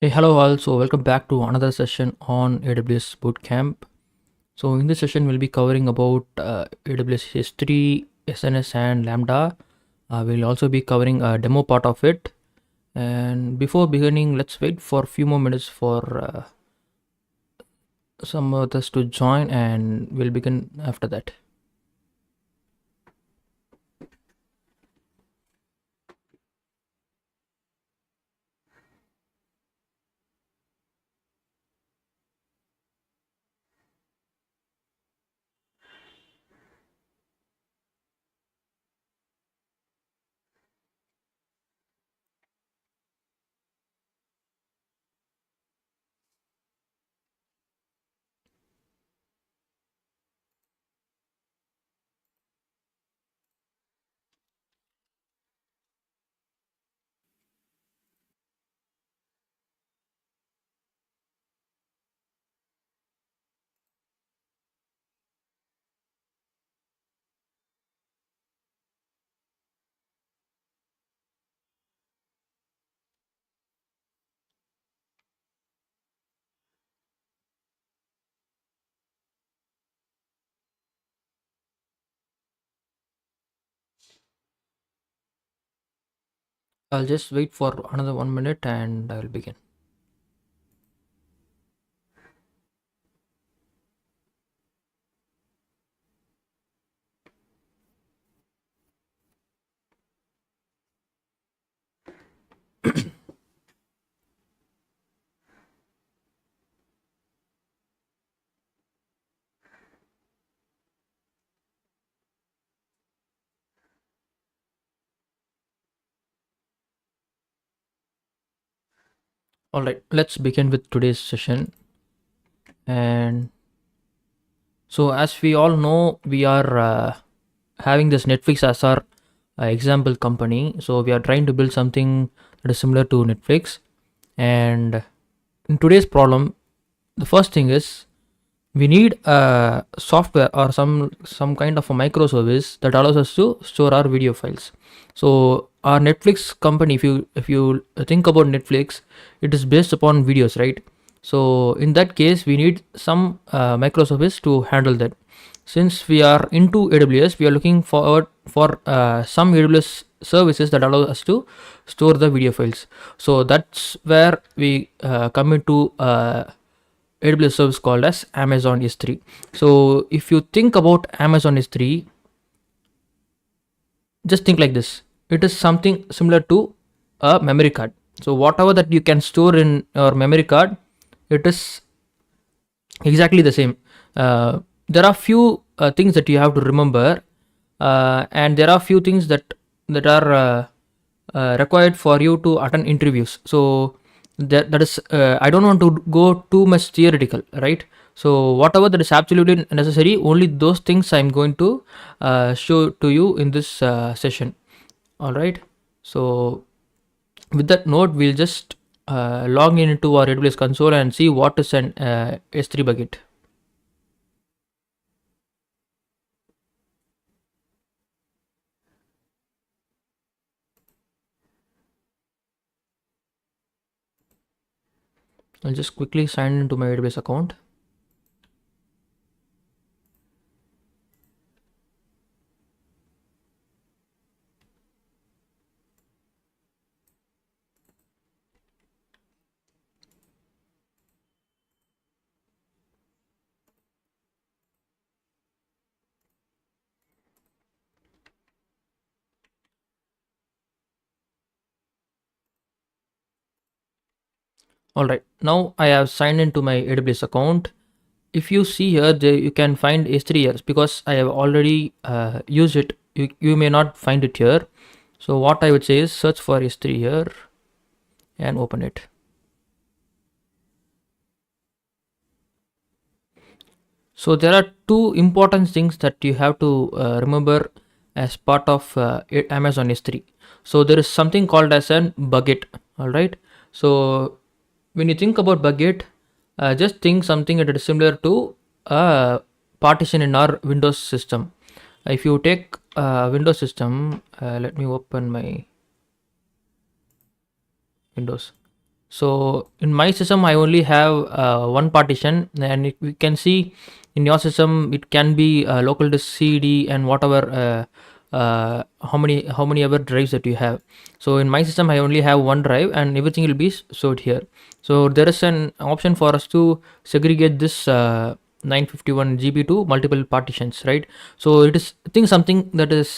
Hey, hello all. So welcome back to another session on AWS Bootcamp. So in this session, we'll be covering about AWS S3, SNS, and Lambda. We'll also be covering a demo part of it. And before beginning, let's wait for a few more minutes for some others to join, and we'll begin after that. I'll just wait for another 1 minute and I'll begin. All right, let's begin with today's session. And so, as we all know, we are having this Netflix as our example company. So we are trying to build something that is similar to Netflix. And in today's problem, the first thing is we need a software or some kind of a microservice that allows us to store our video files. So our Netflix company, if you think about Netflix, it is based upon videos, right? So in that case, we need some microservice to handle that. Since we are into AWS, we are looking forward for some AWS services that allow us to store the video files. So that's where we come into AWS service called as Amazon S3. So if you think about Amazon S3, just think like this. It is something similar to a memory card. So whatever that you can store in your memory card, it is exactly the same. There are few things that you have to remember, and there are few things that are required for you to attend interviews. So that is I don't want to go too much theoretical, right? So whatever that is absolutely necessary, only those things I'm going to show to you in this session. All right. So with that note, we'll just log in into our AWS console and see what is an S3 bucket. I'll just quickly sign into my AWS account. All right, now I have signed into my AWS account. If you see here, you can find S3 here because I have already used it. You may not find it here. So what I would say is search for S3 here and open it. So there are two important things that you have to remember as part of Amazon S3. So there is something called as an bucket. All right. So when you think about bucket, just think something that is similar to a partition in our Windows system. If you take Windows system, let me open my Windows. So in my system I only have one partition, and we can see in your system it can be local disk cd and whatever, how many ever drives that you have. So in my system I only have one drive and everything will be stored here. So there is an option for us to segregate this 951 GB to multiple partitions, right? So it is, I think, something that is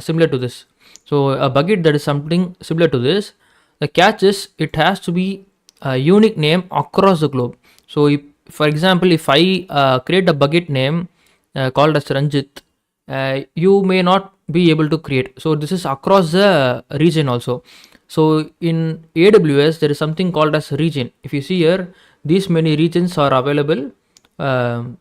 similar to this. So a bucket that is something similar to this. The catch is it has to be a unique name across the globe. So if, for example, if I create a bucket name called as Ranjit, you may not be able to create. So this is across the region also. So in AWS there is something called as region. If you see here, these many regions are available um,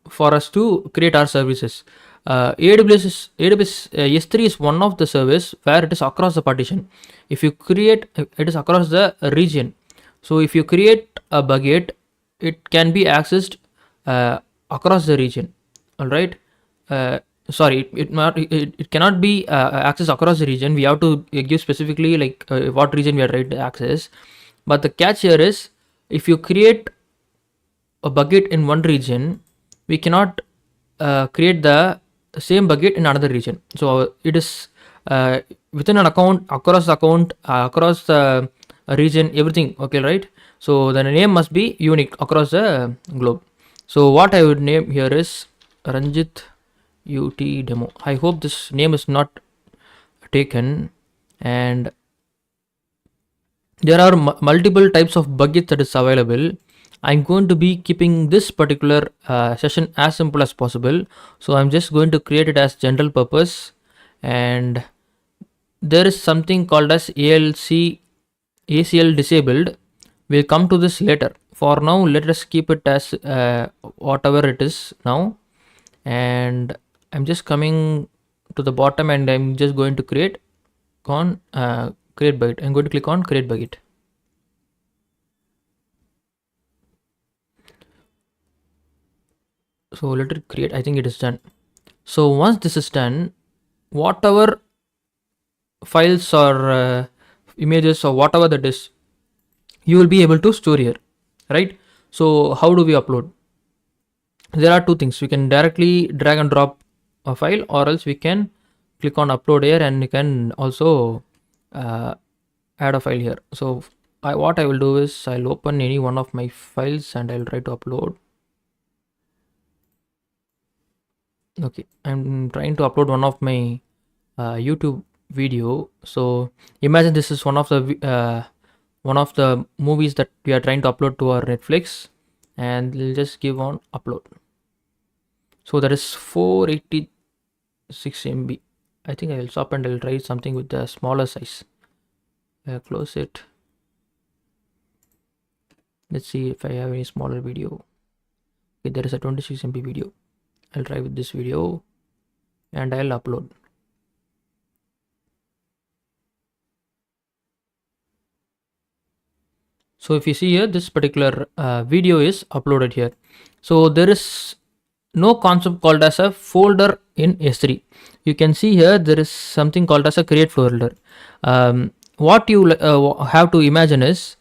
for us to create our services. AWS S3 is one of the service where it is across the partition. If you create, it is across the region. So if you create a bucket, it can be accessed across the region. All right. Uh, Sorry, it cannot be accessed across the region. We have to give specifically like what region we are trying to access. But the catch here is, if you create a bucket in one region, we cannot create the same bucket in another region. So it is within an account, across the account, across the region, everything. Okay, right? So the name must be unique across the globe. So what I would name here is Ranjit UT demo. I hope this name is not taken. And there are multiple types of buckets that is available. I'm going to be keeping this particular session as simple as possible. So I'm just going to create it as general purpose, and there is something called as ACL disabled. We'll come to this later. For now, let us keep it as whatever it is now. And I'm just coming to the bottom, and I'm just going to create create bucket. I'm going to click on create bucket. So let it create. I think it is done. So once this is done, whatever files or images or whatever that is, you will be able to store here, right? So how do we upload? There are two things. We can directly drag and drop a file, or else we can click on upload here, and you can also add a file here. So what I will do is I'll open any one of my files and I'll try to upload. Okay, I'm trying to upload one of my YouTube video. So imagine this is one of the movies that we are trying to upload to our Netflix, and we'll just give on upload. So that is 486 MB. I think I will stop and I'll try something with the smaller size. Close it. Let's see if I have any smaller video. Okay, there is a 26 MB video. I'll try with this video and I'll upload. So if you see here, this particular video is uploaded here. So there is no concept called as a folder in S3. You can see here there is something called as a create folder. What you have to imagine is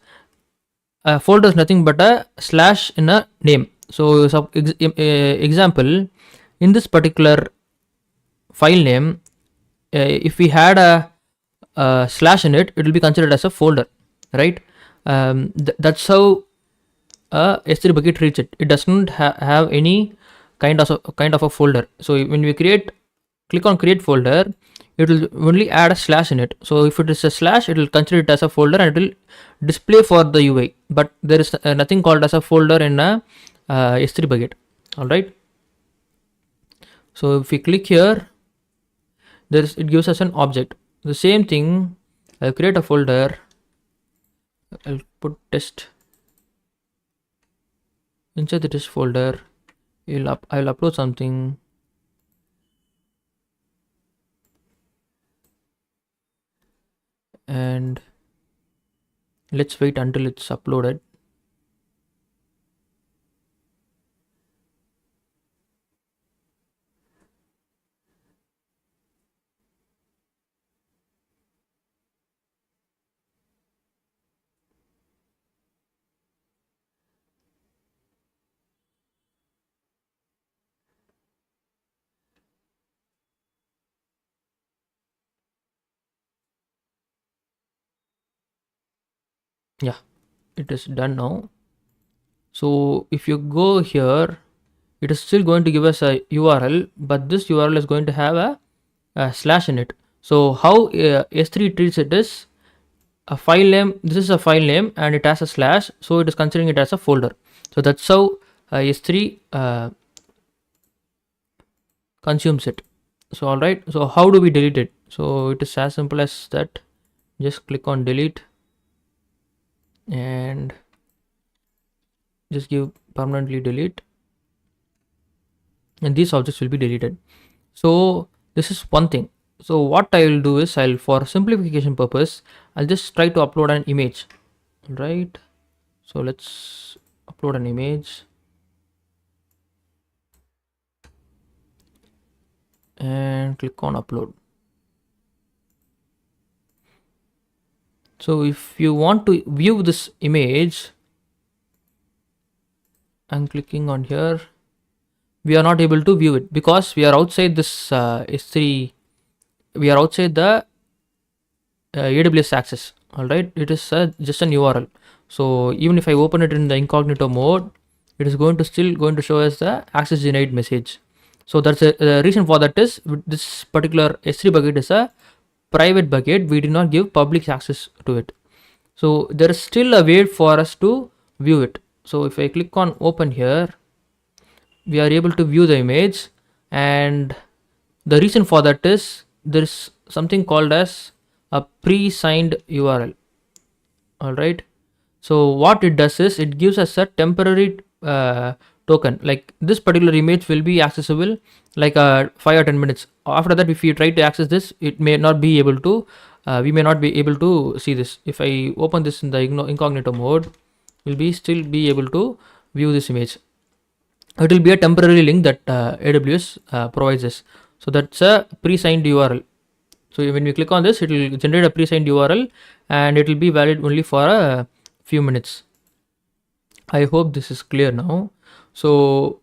a folder is nothing but a slash in a name. So example, in this particular file name, if we had a slash in it, it will be considered as a folder, right? That's how a S3 bucket treats it. It doesn't have any kind of a folder. So when we click on create folder, it will only add a slash in it. So if it is a slash, it will consider it as a folder and it will display for the UI. But there is nothing called as a folder in a S3 bucket. All right. So if we click here, it gives us an object. The same thing. I'll create a folder. I'll put test. Inside the test folder, I'll upload something. And let's wait until it's uploaded. Yeah, it is done now. So if you go here, it is still going to give us a URL, but this URL is going to have a slash in it. So how S3 treats it is a file name. This is a file name and it has a slash, so it is considering it as a folder. So that's how S3 consumes it. So all right, so how do we delete it? So it is as simple as that. Just click on delete and just give permanently delete, and these objects will be deleted. So this is one thing. So what I will do is, I'll, for simplification purpose, I'll just try to upload an image, right? So let's upload an image and click on upload. So if you want to view this image, I'm clicking on here. We are not able to view it because we are outside this S3. We are outside the AWS access. All right, it is just an URL. So even if I open it in the incognito mode, it is still going to show us the access denied message. So that's the reason for that is this particular S3 bucket is a private bucket. We did not give public access to it. So there is still a way for us to view it. So if I click on open here, we are able to view the image, and the reason for that is there is something called as a pre-signed URL. All right, so what it does is it gives us a temporary token. Like this particular image will be accessible like 5 or 10 minutes. After that, if you try to access this, it may not be able to we may not be able to see this. If I open this in the incognito mode, we'll be still be able to view this image. It will be a temporary link that AWS provides us. So that's a pre-signed URL. So when we click on this, it will generate a pre-signed URL and it will be valid only for a few minutes. I hope this is clear now. So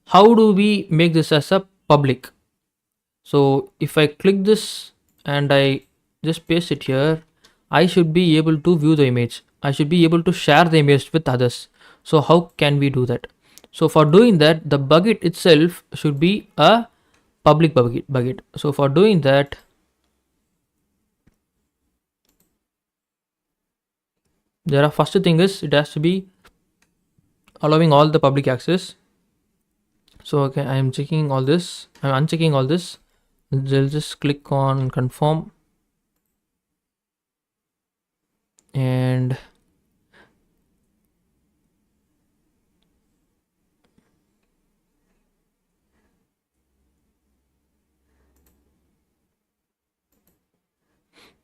how do we make this as a public? So if I click this and I just paste it here, I should be able to view the image. I should be able to share the image with others. So how can we do that? So for doing that, the bucket itself should be a public bucket. So for doing that, there are first thing is it has to be allowing all the public access. So okay, I am checking all this. I'm unchecking all this. I'll just click on confirm and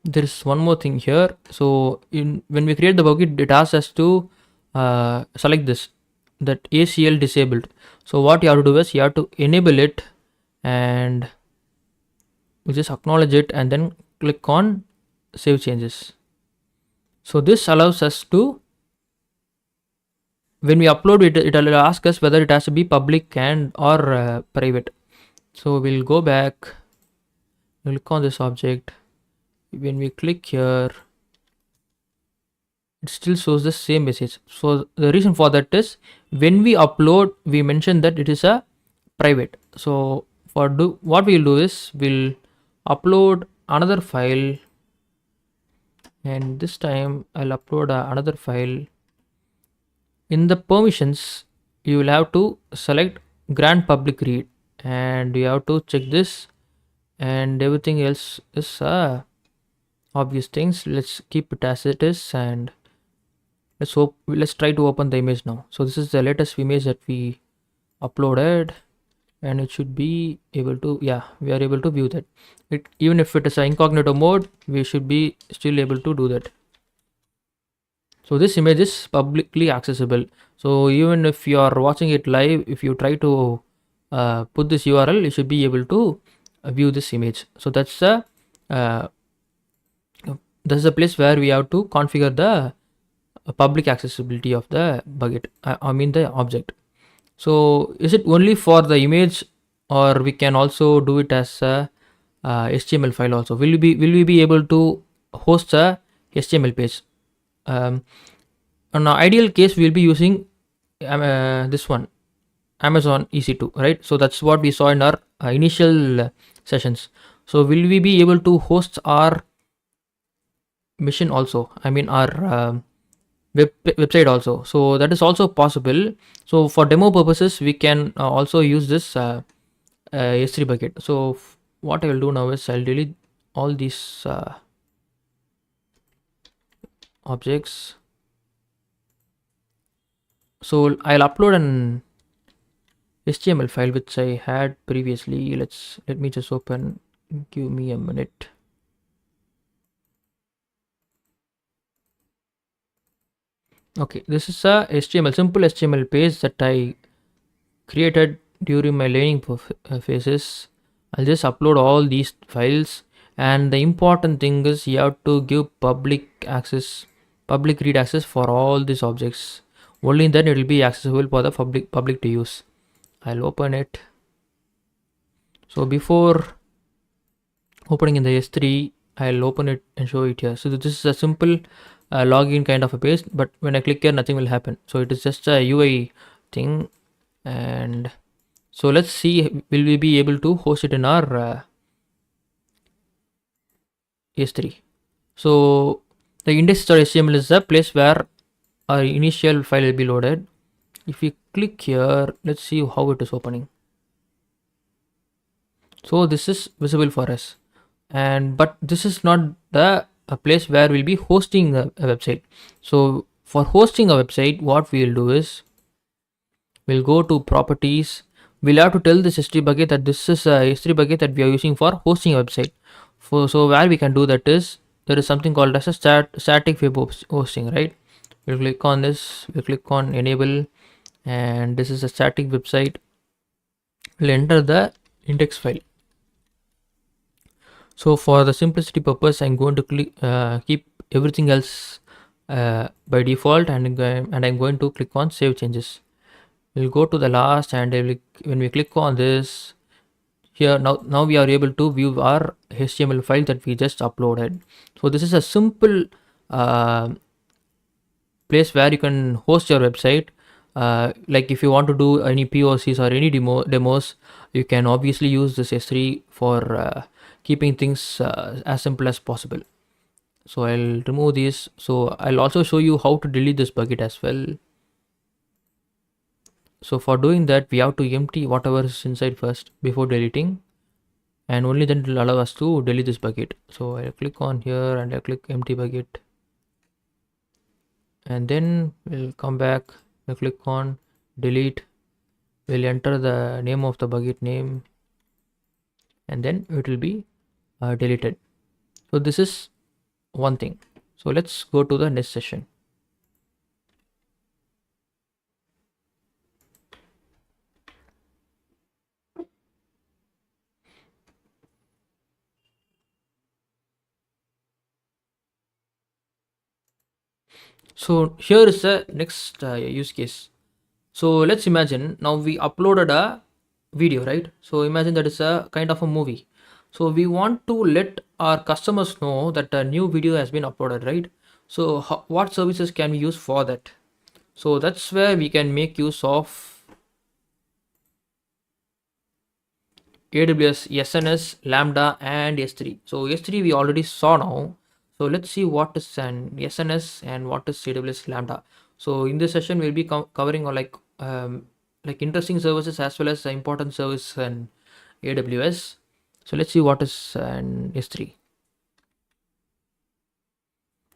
there is one more thing here. So when we create the bucket, it asks us to select this, that ACL disabled. So what you have to do is you have to enable it and we just acknowledge it and then click on save changes. So this allows us to, when we upload it, it will ask us whether it has to be public and or private. So we'll go back, we'll click on this object. When we click here, it still shows the same message. So the reason for that is when we upload, we mention that it is a private. So for what we'll do is we'll upload another file, and this time I'll upload another file. In the permissions, you will have to select grant public read, and you have to check this, and everything else is obvious things. Let's keep it as it is, and let's try to open the image now. So this is the latest image that we uploaded, and it should be able to, yeah, we are able to view that. Even if it is an incognito mode, we should be still able to do that. So this image is publicly accessible. So even if you are watching it live, if you try to put this URL, you should be able to view this image. So that's the place where we have to configure the public accessibility of the bucket. I mean the object. So is it only for the image, or we can also do it as a HTML file also? Will we be able to host a HTML page? On an ideal case, we'll be using this one, Amazon EC2, right? So that's what we saw in our initial sessions. So will we be able to host our mission also? I mean our website also. So that is also possible. So for demo purposes, we can also use this S3 bucket. So what I will do now is I'll delete all these objects. So I'll upload an HTML file which I had previously. Let me just open. Give me a minute. Okay, this is a simple HTML page that I created during my learning phases. I'll just upload all these files, and the important thing is you have to give public read access for all these objects. Only then it will be accessible for the public to use. I'll open it. So before opening in the S3, I'll open it and show it here. So this is a simple login kind of a page, but when I click here, nothing will happen. So it is just a UI thing. And so let's see, will we be able to host it in our S3. So the index.html is the place where our initial file will be loaded. If we click here, let's see how it is opening. So this is visible for us, but this is not the place where we'll be hosting a website. So for hosting a website, what we'll do is we'll go to properties. We'll have to tell this S3 bucket that this is a S3 bucket that we are using for hosting a website. So where we can do that is there is something called as a static web hosting, right? We'll click on this, we'll click on enable, and this is a static website. We'll enter the index file. So for the simplicity purpose, I'm going to keep everything else by default, and I'm going to click on save changes. We'll go to the last, and when we click on this here, now we are able to view our HTML file that we just uploaded. So this is a simple place where you can host your website. Like if you want to do any POCs or any demos, you can obviously use this S3 for keeping things as simple as possible. So I'll remove these. So I'll also show you how to delete this bucket as well. So for doing that, we have to empty whatever is inside first before deleting, and only then it will allow us to delete this bucket. So I'll click on here and I'll click empty bucket, and then we'll come back, we'll click on delete, we'll enter the name of the bucket name, and then it will be deleted. So this is one thing. So let's go to the next session. So here is the next use case. So let's imagine now we uploaded a video, right? So imagine that is a kind of a movie. So we want to let our customers know that a new video has been uploaded, right? So what services can we use for that? So that's where we can make use of AWS SNS, Lambda, and S3. So S3 we already saw now. So let's see what is an SNS and what is AWS Lambda. So in this session we'll be covering like interesting services as well as the important service and AWS. So let's see what is an S3.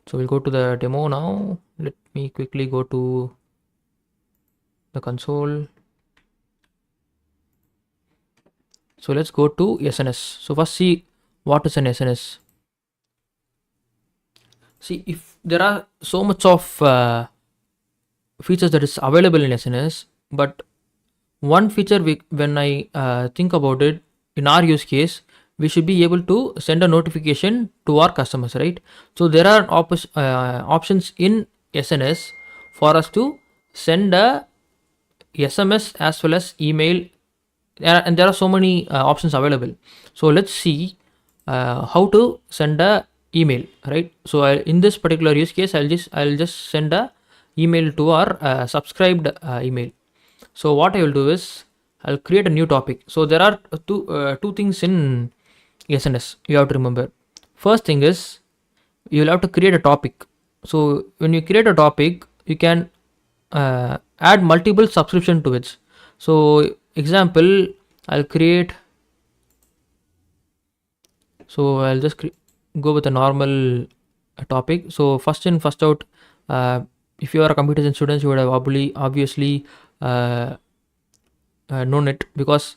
So we'll go to the demo now. Let me quickly go to the console. So let's go to SNS. So first see what is an SNS. See, if there are so much of features that is available in SNS, but one feature when I think about it, in our use case, we should be able to send a notification to our customers, right? So there are options in SNS for us to send a SMS as well as email, and there are so many options available. So let's see how to send a email, right? So in this particular use case, I'll just send a email to our subscribed email. So what I will do is I'll create a new topic. So there are two things in SNS you have to remember. First thing is you will have to create a topic. So when you create a topic, you can add multiple subscription to it. So example, I'll create. So I'll just go with a normal topic. So first in first out. If you are a computer science student, you would have obviously known it, because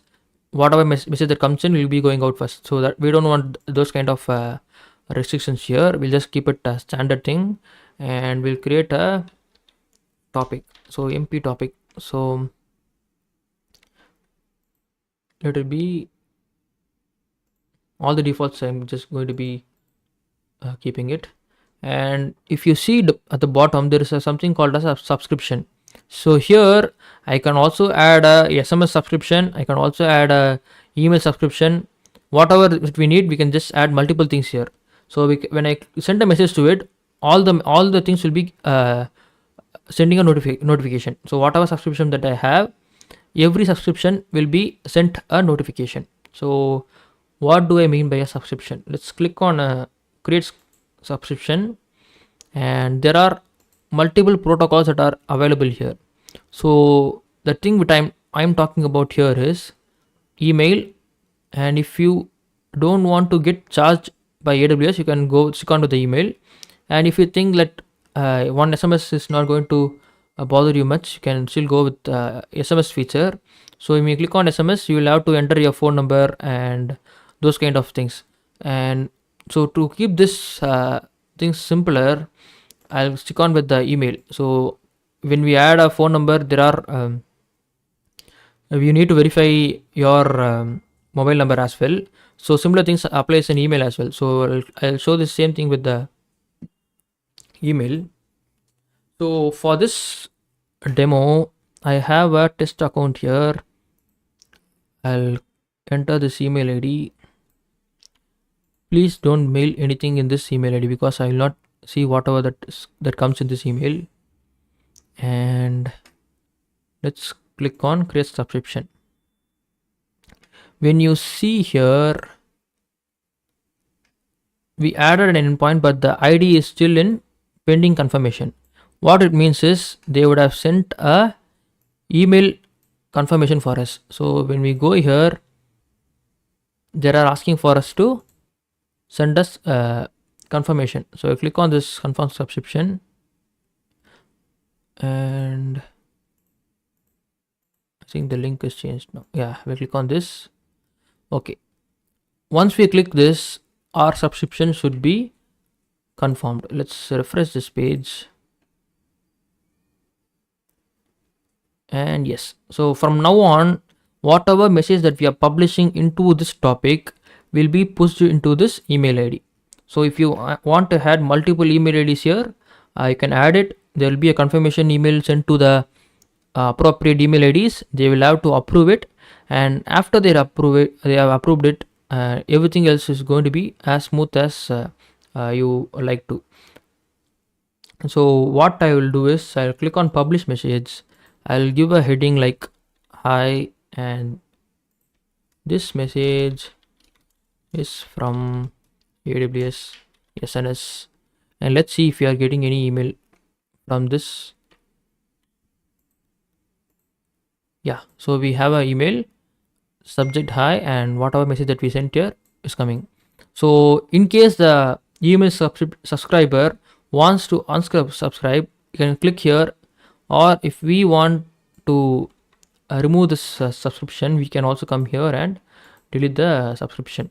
whatever message that comes in will be going out first. So that we don't want those kind of restrictions here. We'll just keep it a standard thing, and we'll create a topic. So MP topic. So let it be all the defaults. I'm just going to be keeping it. And if you see at the bottom, there is something called as a subscription. So here I can also add a SMS subscription. I can also add a email subscription. Whatever we need, we can just add multiple things here. So when I send a message to it, all the things will be sending a notification. So whatever subscription that I have, every subscription will be sent a notification. So what do I mean by a subscription? Let's click on create subscription, and there are multiple protocols that are available here. So the thing which I'm talking about here is email. And if you don't want to get charged by AWS, you can go stick on to the email. And if you think that one SMS is not going to bother you much, you can still go with SMS feature. So when you click on SMS, you will have to enter your phone number and those kind of things. And so to keep this things simpler, I'll stick on with the email. So when we add a phone number, there are you need to verify your mobile number as well. So similar things applies in email as well. So I'll show the same thing with the email. So for this demo, I have a test account here. I'll enter this email ID. Please don't mail anything in this email ID, because I will not see whatever that comes in this email. And let's click on create subscription. When you see here, we added an endpoint, but the ID is still in pending confirmation. What it means is they would have sent a email confirmation for us. So when we go here, they are asking for us to send us confirmation. So I click on this confirm subscription, and I think the link is changed now. Yeah, we click on this. Okay, once we click this, our subscription should be confirmed. Let's refresh this page. And yes, so from now on, whatever message that we are publishing into this topic will be pushed into this email ID. So if you want to add multiple email IDs here, you can add it. There will be a confirmation email sent to the appropriate email IDs. They will have to approve it, and after they have approved it, everything else is going to be as smooth as you like to. So what I will do is I'll click on publish message. I'll give a heading like hi, and this message is from AWS SNS, and let's see if we are getting any email from this. Yeah, so we have an email, subject hi, and whatever message that we sent here is coming. So in case the email subscriber wants to unsubscribe, you can click here. Or if we want to remove this subscription, we can also come here and delete the subscription.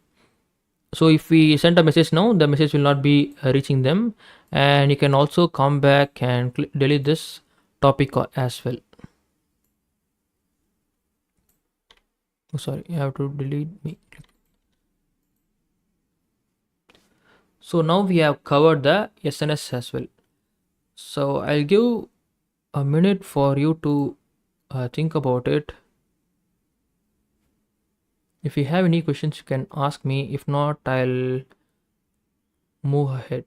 So if we send a message now, the message will not be reaching them. And you can also come back and delete this topic as well. Oh, sorry, you have to delete me. So now we have covered the SNS as well. So I'll give a minute for you to think about it. If you have any questions, you can ask me. If not, I'll move ahead.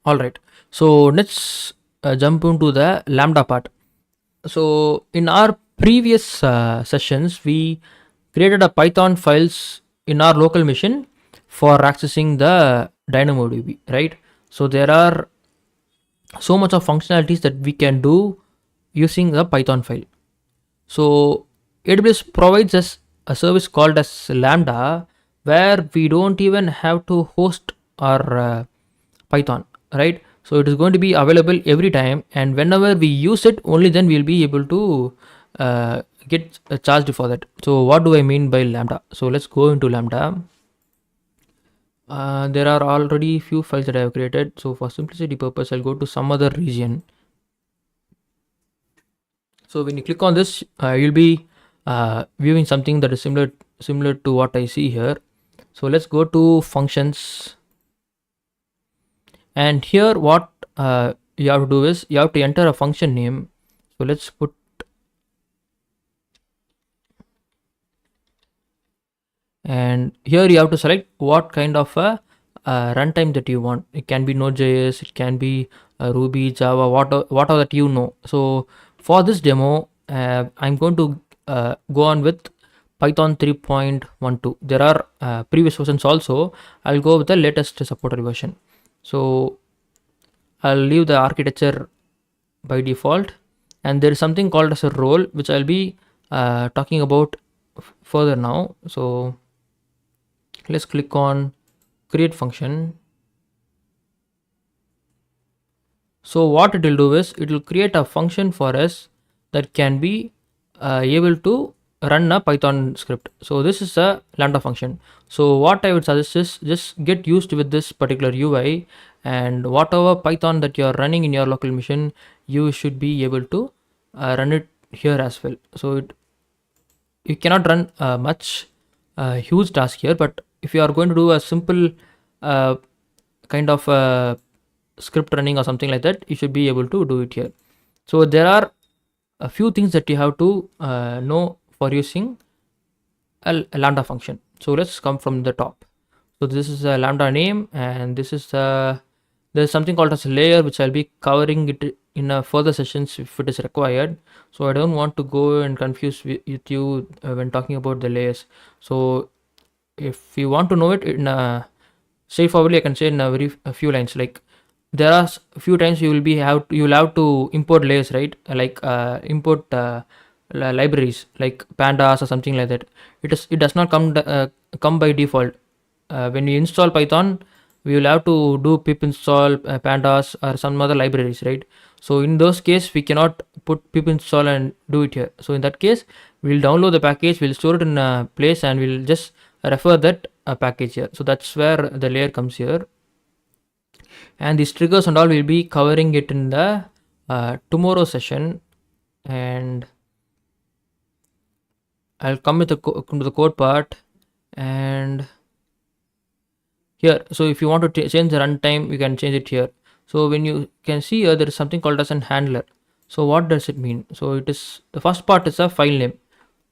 All right, so let's jump into the Lambda part. So in our previous sessions, we created a Python files in our local machine for accessing the DynamoDB, right? So there are so much of functionalities that we can do using a Python file. So AWS provides us a service called as Lambda, where we don't even have to host our Python, right? So it is going to be available every time, and whenever we use it, only then we'll be able to get charged for that. So what do I mean by Lambda? So let's go into Lambda. There are already few files that I have created. So for simplicity purpose, I'll go to some other region. So when you click on this, you'll be viewing something that is similar to what I see here. So let's go to functions, and here what you have to do is you have to enter a function name. So let's put, and here you have to select what kind of a runtime that you want. It can be Node.js, it can be Ruby, Java, whatever that you know. So for this demo, I'm going to go on with Python 3.12. There are previous versions also. I'll go with the latest supported version. So I'll leave the architecture by default, and there is something called as a role, which I'll be talking about further now. So let's click on create function. So what it will do is it will create a function for us that can be able to run a Python script. So this is a Lambda function. So what I would suggest is just get used with this particular UI, and whatever Python that you are running in your local machine, you should be able to run it here as well. So you cannot run much huge task here, but if you are going to do a simple kind of script running or something like that, you should be able to do it here. So there are a few things that you have to know for using a Lambda function. So let's come from the top. So this is a Lambda name, and this is there's something called as a layer, which I'll be covering it in further sessions if it is required. So I don't want to go and confuse with you when talking about the layers. So if you want to know it in straightforwardly, I can say in a few lines. Like there are a few times you will have to import layers, right? Like import libraries like pandas or something like that. It does not come by default. When we install Python, we will have to do pip install pandas or some other libraries, right? So in those case, we cannot put pip install and do it here. So in that case, we'll download the package, we'll store it in a place, and we'll just refer that package here. So that's where the layer comes here, and these triggers and all will be covering it in the tomorrow session. And I'll come with to the code part, and here, so if you want to change the runtime, you can change it here. So when you can see here, there is something called as an handler. So what does it mean? So it is, the first part is a file name.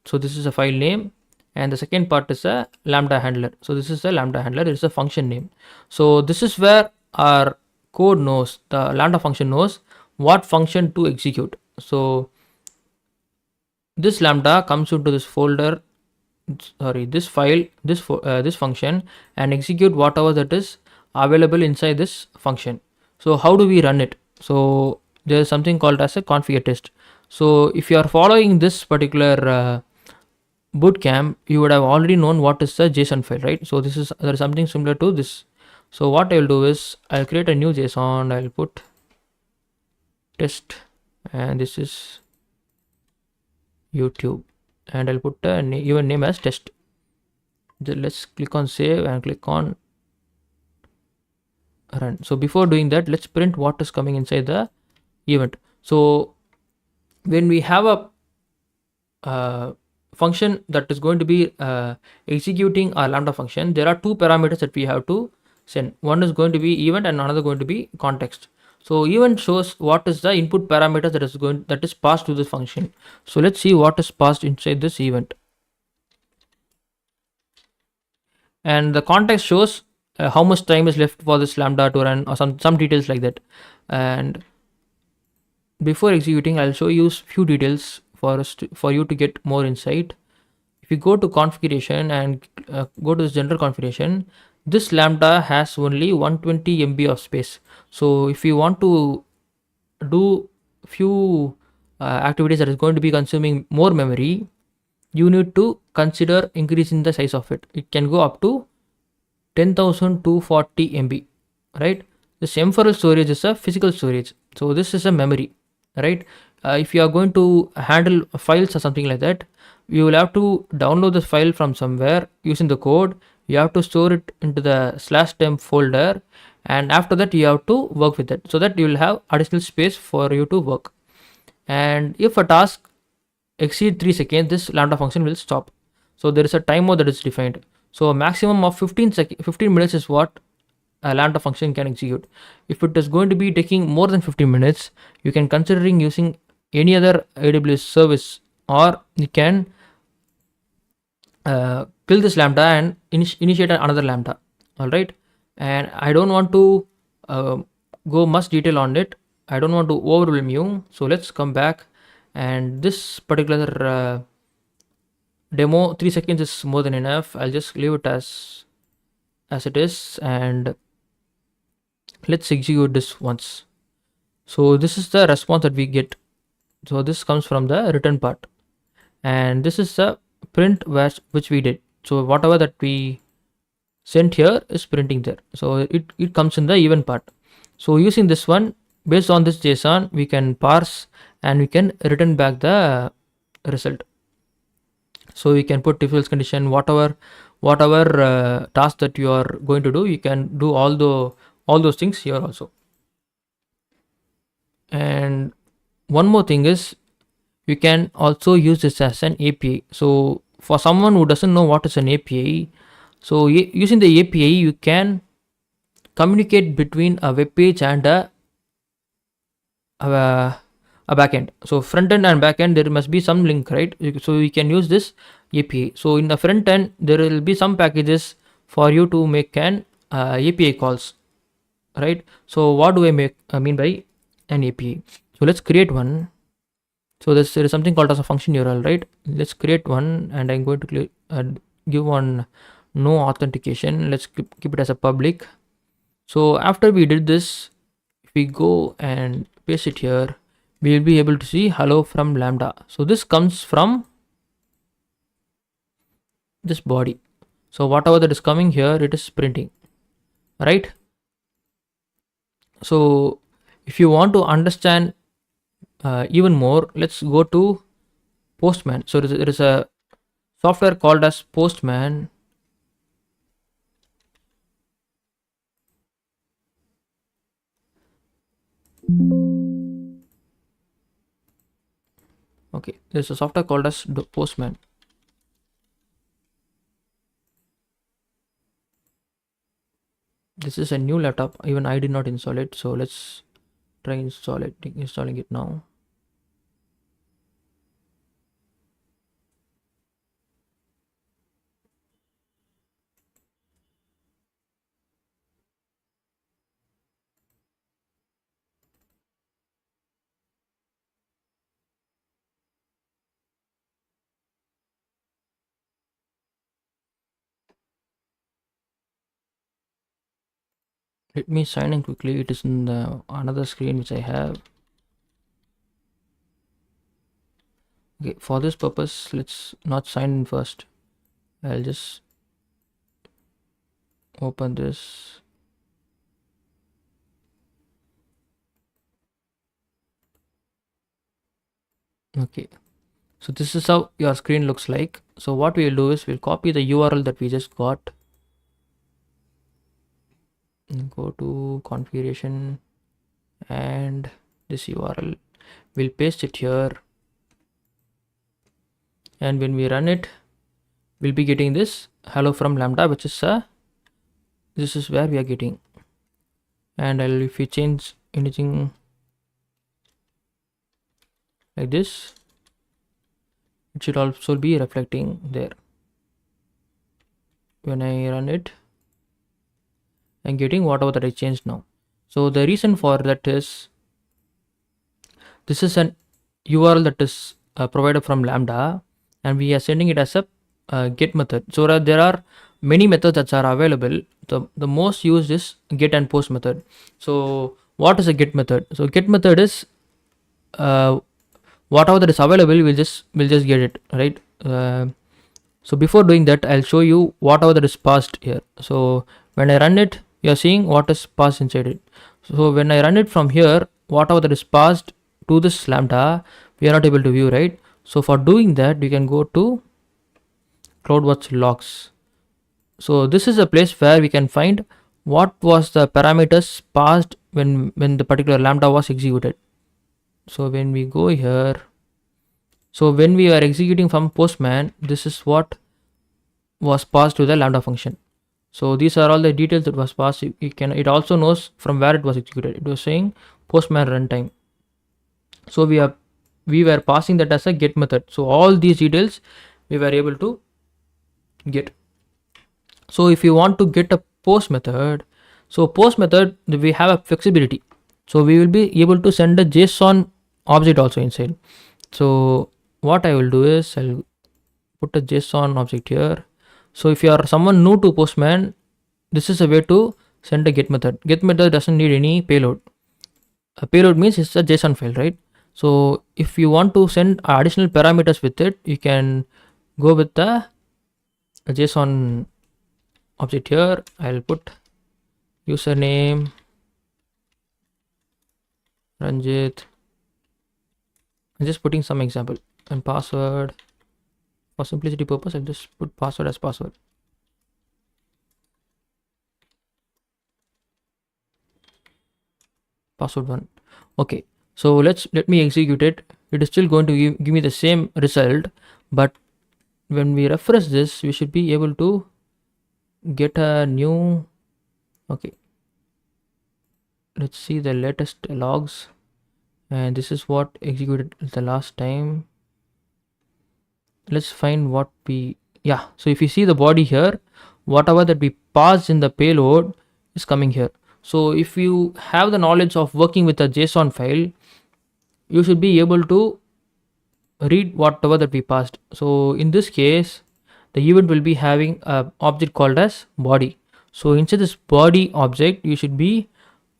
So this is a file name, and the second part is a Lambda handler. So this is a Lambda handler, it is a function name. So this is where our code knows, the Lambda function knows what function to execute. So this Lambda comes into this folder, this file, this function, and execute whatever that is available inside this function. So how do we run it? So there is something called as a configure test. So if you are following this particular bootcamp, you would have already known what is the JSON file, right? So there is something similar to this. So what I will do is I'll create a new JSON. I'll put test, and this is YouTube, and I'll put a even name as test. Let's click on save and click on run. So before doing that, let's print what is coming inside the event. So when we have a function that is going to be executing our Lambda function, there are two parameters that we have to send. One is going to be event and another going to be context. So event shows what is the input parameter that is passed to this function. So let's see what is passed inside this event. And the context shows how much time is left for this Lambda to run, or some details like that. And before executing, I'll show you few details for you to get more insight. If you go to configuration and go to this general configuration, this Lambda has only 120 MB of space. So if you want to do few activities that is going to be consuming more memory, you need to consider increasing the size of it. It can go up to 10,240 MB, right? This M4L storage is a physical storage, so this is a memory, right? If you are going to handle files or something like that, you will have to download the file from somewhere using the code. You have to store it into the /temp folder, and after that you have to work with it so that you will have additional space for you to work. And if a task exceed 3 seconds, this Lambda function will stop. So there is a timer that is defined. So a maximum of 15 minutes is what a Lambda function can execute. If it is going to be taking more than 15 minutes, you can considering using any other AWS service, or you can kill this Lambda and initiate another Lambda. All right, and I don't want to go much detail on it. I don't want to overwhelm you. So let's come back, and this particular demo, 3 seconds is more than enough. I'll just leave it as it is, and let's execute this once. So this is the response that we get. So this comes from the return part, and this is the print which we did. So whatever that we sent here is printing there. So it comes in the event part. So using this one, based on this JSON, we can parse and we can return back the result. So you can put if else condition, whatever task that you are going to do, you can do all those things here also. And one more thing is, you can also use this as an API. So for someone who doesn't know what is an API, so using the API, you can communicate between a web page and a backend. So front end and backend, there must be some link, right? So you can use this API. So in the front end, there will be some packages for you to make an API calls, right? So what do I mean by an API? So let's create one. So there is something called as a function URL, right? Let's create one, and I'm going to give one no authentication. Let's keep it as a public. So after we did this, if we go and paste it here, we will be able to see hello from Lambda. So this comes from this body. So whatever that is coming here, it is printing, right? So if you want to understand even more, let's go to Postman. So there is a software called as Postman. Okay, there's a software called as Postman. This is a new laptop, even I did not install it. So let's try installing it now. Let me sign in quickly. It is in the another screen which I have. Okay, for this purpose, let's not sign in first. I'll just open this. Okay, so this is how your screen looks like. So what we'll do is we'll copy the URL that we just got. Go to configuration and this URL. We'll paste it here, and when we run it, we'll be getting this hello from Lambda, which is this is where we are getting. And if we change anything like this, it should also be reflecting there. When I run it, I'm getting whatever that I changed now. So the reason for that is this is an URL that is provided from Lambda, and we are sending it as a get method. So there are many methods that are available. The most used is get and post method. So what is a get method? So get method is whatever that is available, we'll just get it, right? So before doing that, I'll show you whatever that is passed here. So when I run it, you're seeing what is passed inside it. So when I run it from here, whatever that is passed to this Lambda, we are not able to view, right? So for doing that, we can go to CloudWatch logs. So this is a place where we can find what was the parameters passed when the particular Lambda was executed. So when we go here, so when we are executing from Postman, this is what was passed to the Lambda function. So these are all the details that was passed. It also knows from where it was executed. It was saying Postman runtime. So we were passing that as a get method. So all these details we were able to get. So if you want to get a post method, so post method, we have a flexibility. So we will be able to send a JSON object also inside. So what I will do is I'll put a JSON object here. So if you are someone new to Postman, this is a way to send a get method. Get method doesn't need any payload. A payload means it's a JSON file, right? So if you want to send additional parameters with it, you can go with the JSON object here. I'll put username Ranjit. I'm just putting some example, and password. For simplicity purpose, I'll just put password as password. Password 1. Okay, so let me execute it. It is still going to give me the same result, but when we refresh this, we should be able to get a new. Okay, let's see the latest logs, and this is what executed the last time. Let's find what we, yeah, so if you see the body here, whatever that we passed in the payload is coming here. So if you have the knowledge of working with a JSON file, you should be able to read whatever that we passed. So in this case, the event will be having a object called as body. So inside this body object, you should be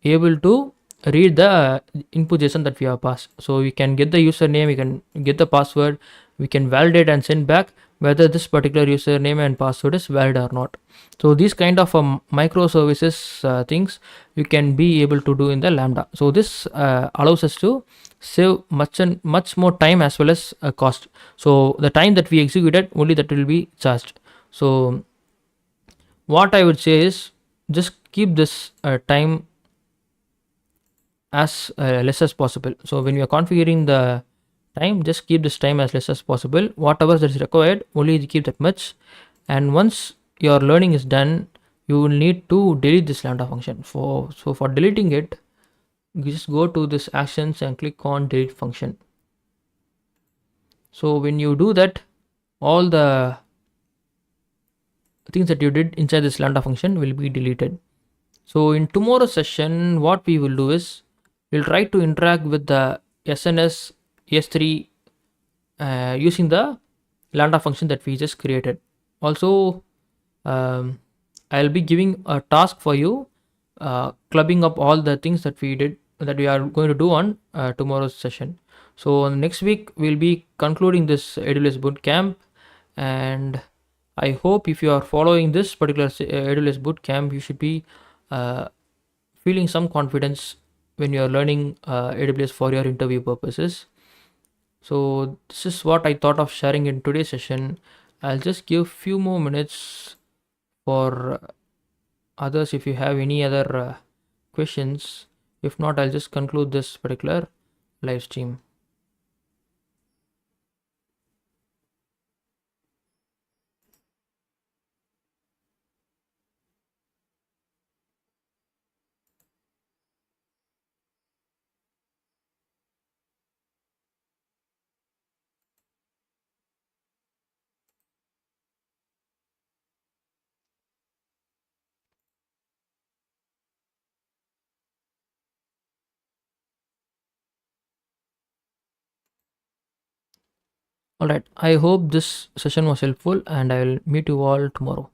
able to read the input JSON that we have passed. So we can get the username, we can get the password, we can validate and send back whether this particular username and password is valid or not. So these kind of microservices things you can be able to do in the Lambda. So this allows us to save much more time as well as cost. So the time that we executed, only that will be charged. So what I would say is just keep this time as less as possible. So when you are configuring the time, just keep this time as less as possible. Whatever that is required, only keep that much. And once your learning is done, you will need to delete this Lambda function. So for deleting it, you just go to this actions and click on delete function. So when you do that, all the things that you did inside this Lambda function will be deleted. So in tomorrow's session, what we will do is we'll try to interact with the SNS S3 using the Lambda function that we just created. Also, I'll be giving a task for you, clubbing up all the things that we are going to do on tomorrow's session. So next week we'll be concluding this AWS bootcamp, and I hope if you are following this particular AWS bootcamp, you should be feeling some confidence when you are learning AWS for your interview purposes. So this is what I thought of sharing in today's session. I'll just give few more minutes for others if you have any other questions. If not, I'll just conclude this particular live stream. All right, I hope this session was helpful, and I will meet you all tomorrow.